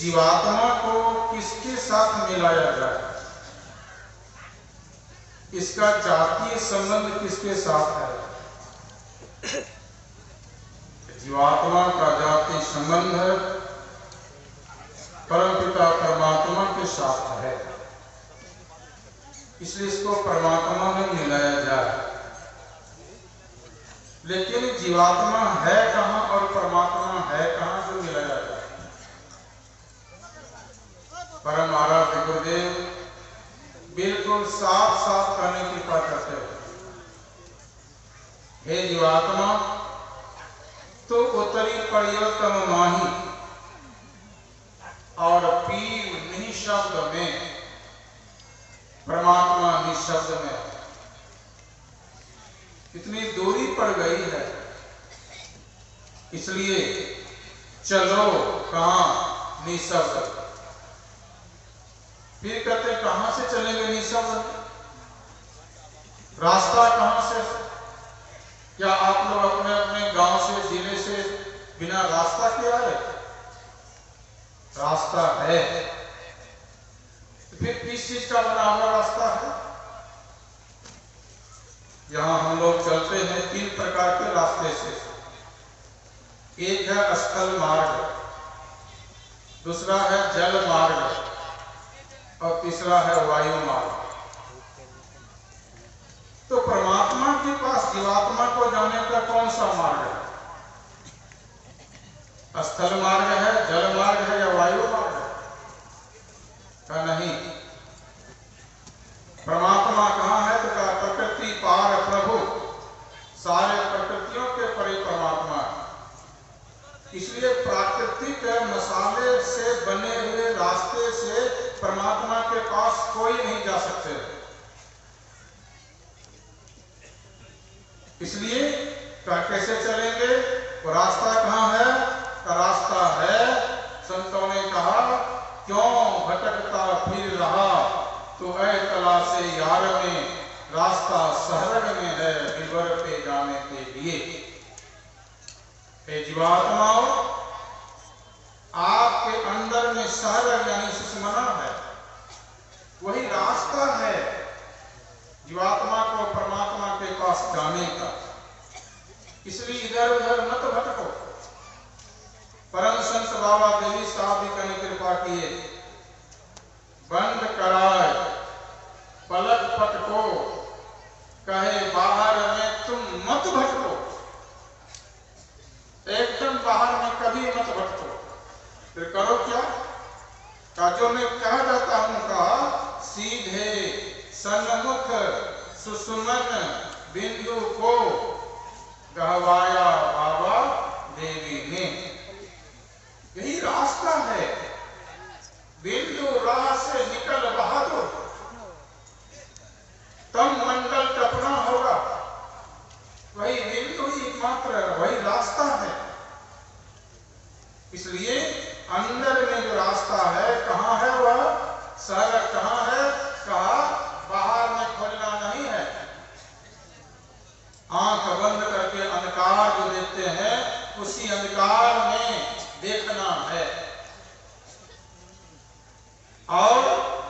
जीवात्मा को किसके साथ मिलाया जाए, इसका जातीय संबंध किसके साथ है। जीवात्मा का जातीय संबंध परमपिता परमात्मा के साथ है, इसलिए इसको परमात्मा में मिलाया जाए। लेकिन जीवात्मा है कहाँ और परमात्मा है कहाँ जो मिलाया जाए। परम आराध्य गुरुदेव बिल्कुल साफ साफ कहने की बात करते हैं, हे जीवात्मा तो उत्तरी परियोतम माही और पीर निःशब्द में, परमात्मा निःशब्द में। इतनी दूरी पड़ गई है, इसलिए चलो कहां निःशब्द। फिर कहते कहां से चलेंगे निःशब्द, रास्ता कहां से। क्या आप लोग अपने अपने गांव से जिले से बिना रास्ता के आए, रास्ता है। फिर किस चीज का बना हुआ रास्ता है। यहां हम लोग चलते हैं 3 प्रकार के रास्ते से। एक है स्थल मार्ग, दूसरा है जल मार्ग और तीसरा है वायु मार्ग। तो परमात्मा के पास जीवात्मा को जाने का कौन सा मार्ग है, स्थल मार्ग है, जल मार्ग है या वायु मार्ग है। का नहीं, परमात्मा कहाँ है तो कहा प्रकृति पार प्रभु, सारे प्रकृतियों के परे परमात्मा है। इसलिए प्राकृतिक मसाले से बने हुए रास्ते से परमात्मा के पास कोई नहीं जा सकते। इसलिए कैसे चलेंगे, वो रास्ता कहाँ है, का रास्ता है। संतों ने कहा क्यों भटकता फिर रहा, तो ऐ कला से यार में रास्ता सहरग में है विवर पे जाने के लिए। हे जीवात्माओं, आपके अंदर में सहरग यानी सुषमना है, वही रास्ता है जीवात्मा को परमात्मा के पास जाने का। इसलिए इधर उधर मत भटको। परम संत बाबा देवी साहब भी कहीं कृपा किए, बंद कराए पलक पटको, कहे बाहर में तुम मत भटको। एकदम बाहर में कभी मत भटको। फिर करो क्या, का जो मैं कह जाता हूं, कहा सीधे सन्मुख सुषुमन बिंदु को गहवाया बाबा देवी ने। यही रास्ता है, बिंदु राह से निकल बहादुर, तम मंडल टपना होगा। वही बिंदु ही मात्र वही रास्ता है। इसलिए अंदर में जो रास्ता है कहाँ है, वह सड़क कहाँ है, कहा बाहर में खोजना नहीं है। आंख बंद करके अंधकार जो देखते हैं, उसी अंधकार में देखना है। और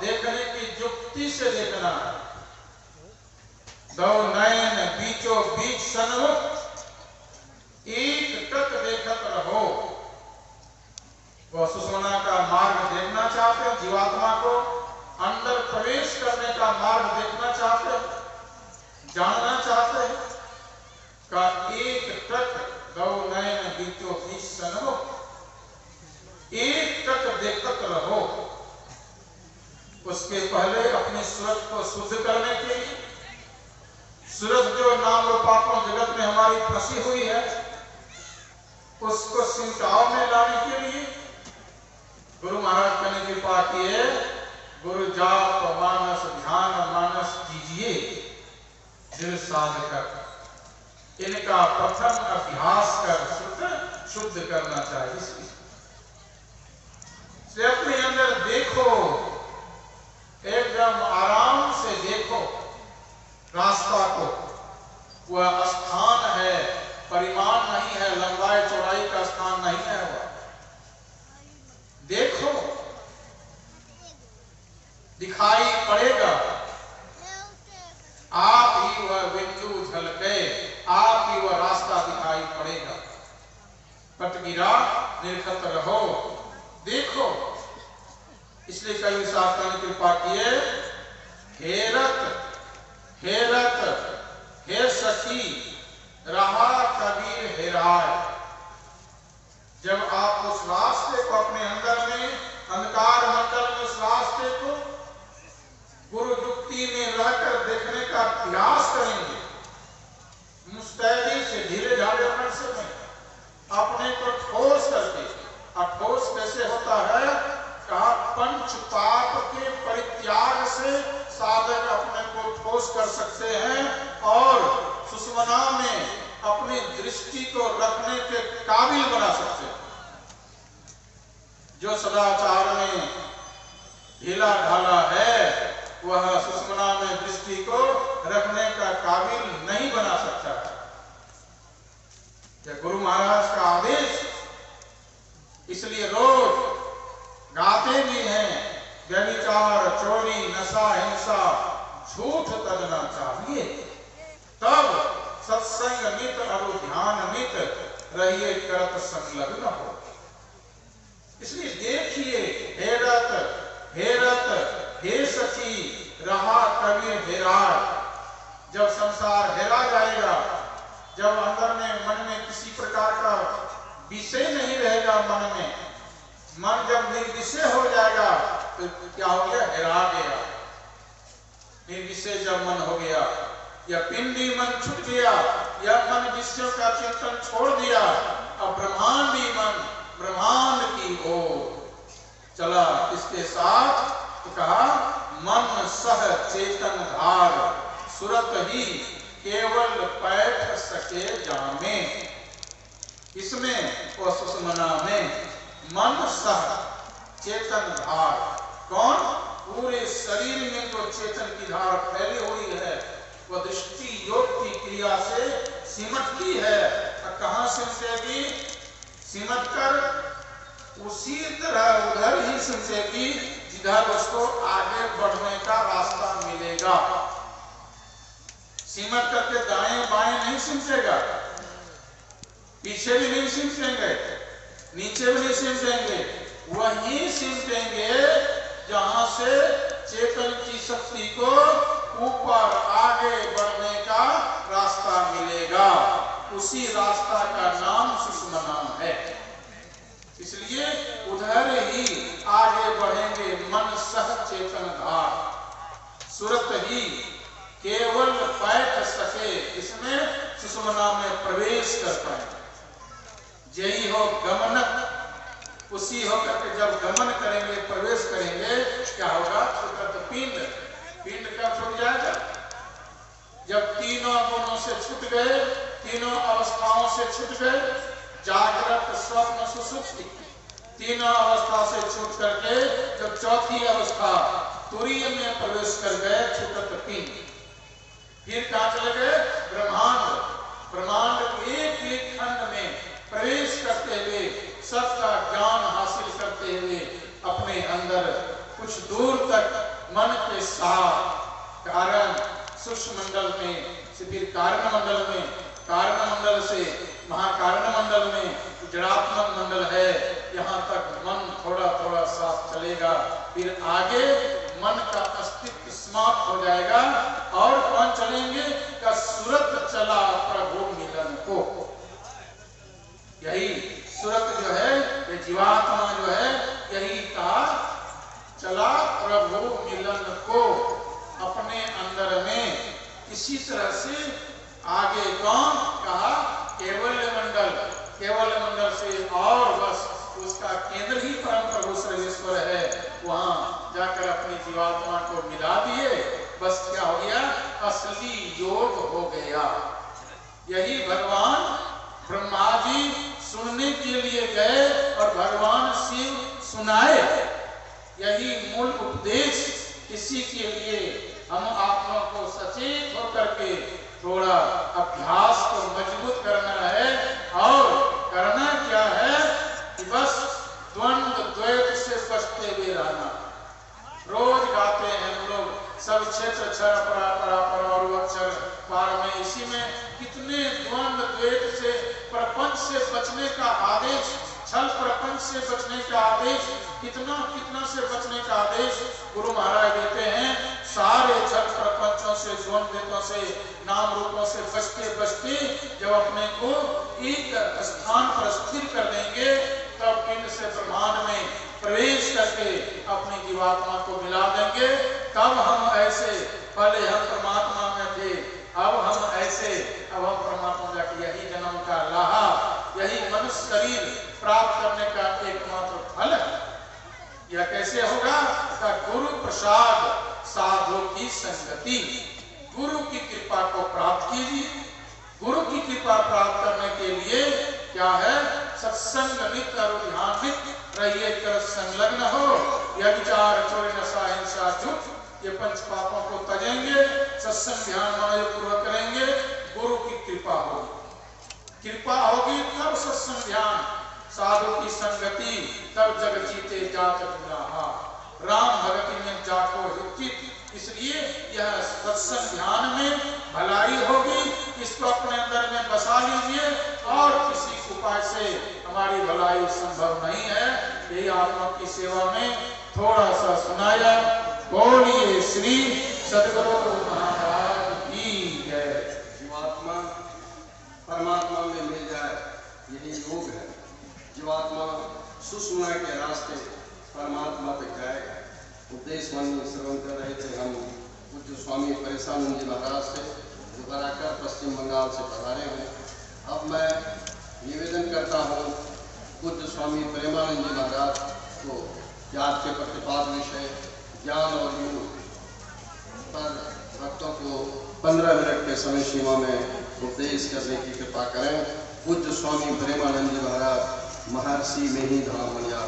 देखने की युक्ति से देखना है। दो नयन बीचों बीच सन्मुख, एक टक देखत रहो। वह सुषुम्ना का मार्ग देखना चाहते हो, जीवात्मा को अंदर प्रवेश करने का मार्ग देखना चाहते हो, जानना चाहते हैं, का एक टक दो नयन बीचों बीच सन्मुख, एक टक देखत रहो। उसके पहले अपनी सूरत को शुद्ध करने के लिए, सूरत जो नाम रूपात्मक जगत में हमारी फंसी हुई है, उसको सिमटाव में लाने के लिए गुरु महाराज ने कृपा किए। गुरु जाप मानस ध्यान मानस कीजिए दिल साध कर, इनका प्रथम अभ्यास कर शुद्ध करना चाहिए। से अपने अंदर देखो, एकदम आराम से देखो रास्ता को। वह स्थान है, परिमाण नहीं है, लंबाई चौड़ाई का स्थान नहीं है। वह देखो दिखाई पड़ेगा, आप ही वह बिंदु झलके, आप ही वह रास्ता दिखाई पड़ेगा। पटगिरा निर्खत रहो, देखो। इसलिए कई शास्त्रों ने कृपा किए, हेरत हेरत हे सखी रहा कबीर हेराय। जब आप उस रास्ते को अपने अंदर में अंधकार मंडल में उस रास्ते को गुरु युक्ति में रहकर देखने का प्रयास करेंगे, मुस्तैदी से धीरे धीरे से में अपने को ठोस करके। और ठोस कैसे होता है? कहा पंच पाप के परित्याग से साधक अपने को ठोस कर सकते हैं और सुषुम्ना में अपनी दृष्टि को रखने के काबिल बना सकते हैं। जो सदाचार में ढीला ढाला है वह सुषुम्ना में दृष्टि को रखने का काबिल नहीं बना सकता। क्या गुरु महाराज का आदेश, इसलिए रोज गाते भी हैं, व्यभिचार चोरी नशा हिंसा झूठ तजना चाहिए, तब सत्संग मित और ध्यान मित रहिए करत संलग्न हो। इसलिए देखिए, हेरत हेरत हे सखी रहा कबीर हेराय। जब संसार हेरा जाएगा, जब अंदर में मन में किसी प्रकार का विषय नहीं रहेगा, मन जब निर्विषय हो जाएगा तो क्या हो गया? हेरा गया। निर्विषय जब मन हो गया, या पिंडी मन छूट गया, या मन विषयों का चिंतन छोड़ दिया, अब ब्रह्मांडी मन ब्रह्मांड की ओर चला। इसके साथ तो कहा मन सह चेतन धार सुरत ही केवल पैठ सके जामे। इसमें वो सुषुम्ना में मन सह चेतन धार, कौन? पूरे शरीर में जो चेतन की धार फैली हुई है वह दृष्टि योग की क्रिया से सिमटती है। और कहां सिमटेगी? सिमट कर उसी तरह उधर ही सिमटेगी जिधर उसको आगे बढ़ने का रास्ता मिलेगा। सिमट करके दाएं बाएं नहीं सिमटेगा, पीछे भी नहीं सिमटेंगे, नीचे भी नहीं सिमटेंगे, वहीं सिमटेंगे जहां से चेतन की शक्ति को ऊपर आगे बढ़ने का रास्ता मिलेगा। उसी रास्ता का नाम सुषुम्ना है। इसलिए उधर ही आगे बढ़ेंगे। मन सह चेतन धार सुरत ही केवल बैठ सके, इसमें सुषुम्ना में प्रवेश कर पाए। यही हो गमनक, उसी होकर के जब गमन करेंगे, प्रवेश करेंगे, क्या होगा? छूटत पिंड। पिंड कब छूट जाएगा? जब तीनों गुणों से छूट गए, तीनों अवस्थाओं से छूट गए, जागृत स्वप्न सुषुप्ति, तीनों अवस्था से छूट करके जब चौथी अवस्था तुरीय में प्रवेश कर गए, छूटत पिंड। फिर कहां चले गए? ब्रह्मांड। ब्रह्मांड के एक एक खंड में प्रवेश करते हुए, सबका ज्ञान हासिल करते हुए अपने अंदर कुछ दूर तक मन के साथ कारण सूक्ष्म मंडल में से फिर कारण मंडल में, कारण मंडल से महाकारण मंडल में जड़ात्मक मंडल है, यहाँ तक मन थोड़ा थोड़ा साथ चलेगा। फिर आगे मन का अस्तित्व समाप्त हो जाएगा और कौन चलेंगे? का सूरत चला प्रभु मिलन को। यही सूरत जो है, ये जीवात्मा जो है, यही का चला प्रभु मिलन को अपने अंदर में। इसी तरह से आगे कौन? कहा केवल्य मंडल। केवल्य मंडल से और बस उसका केंद्र ही परम प्रभु सर्वेश्वर है, वहां जाकर अपनी जीवात्मा को मिला दिए, बस क्या हो गया? असली योग हो गया। यही भगवान ब्रह्मा जी सुनने के लिए गए और भगवान शिव सुनाए। यही मूल उपदेश। इसी के लिए हम आप लोगों को सचेत होकर के थोड़ा अभ्यास को मजबूत करना है। और करना क्या है कि बस द्वंद्व द्वैत से बचते हुए रहना। रोज गाते क्षेत्र क्षर परापर और अक्षर पार में, इसी में कितने द्वंद्व द्वैत से, प्रपंच से बचने का आदेश, छल प्रपंच से बचने का आदेश, कितना कितना से बचने का आदेश गुरु महाराज देते हैं। सारे छल प्रपंचों से, द्वंद्वों से, नाम रूपों से बचते बचते जब अपने को एक स्थान पर स्थिर कर देंगे, तब पिंड से ब्रह्मांड में प्रवेश करके अपनी जीवात्मा को मिला देंगे। तब हम ऐसे, पहले हम परमात्मा में थे, अब हम ऐसे, अब हम परमात्मा जाके यही जन्म का लाहा, यही मनुष्य शरीर प्राप्त करने का एकमात्र फल है। यह कैसे होगा? गुरु प्रसाद साधु की संगति, गुरु की कृपा को प्राप्त कीजिए। गुरु की कृपा प्राप्त करने के लिए क्या है? सत्संग नित्य और ध्यानित रहिए, कर संलग्न हो। यह विचार चोरी नशा हिंसा झूठ, ये पंच पापों को तजेंगे, सत्संग ध्यान मनोयोग करेंगे, गुरु की कृपा होगी। कृपा होगी तब सत्संग ध्यान, साधु की संगति, तब जग जीते जात दुराहा, राम भगति में जाको हित। इसलिए यह सत्संग ध्यान में भलाई होगी, इसको अपने अंदर में बसा लीजिए। और किसी उपाय से हमारी भलाई संभव नहीं है। यही आत्मा की सेवा में थोड़ा सा सुनाया। बोलिए श्री सद्गुरु महाराज की जय। जीवात्मा परमात्मा में मिल जाए, यही योग है। जीवात्मा सुषुम्ना के रास्ते परमात्मा तक जाएगा। उपदेश वाणी श्रवण कर रहे थे हम पूज्य स्वामी परेशानंद जी महाराज से, जो बराकर पश्चिम बंगाल से पधारे हैं। अब मैं निवेदन करता हूँ पूज्य स्वामी प्रेमानंद जी महाराज को कि आज के प्रतिपाद विषय ज्ञान और योग पर भक्तों को 15 मिनट के समय सीमा में उपदेश करने की कृपा करें। पूज्य स्वामी प्रेमानंद जी महाराज, महर्षि में ही धाम मनिया।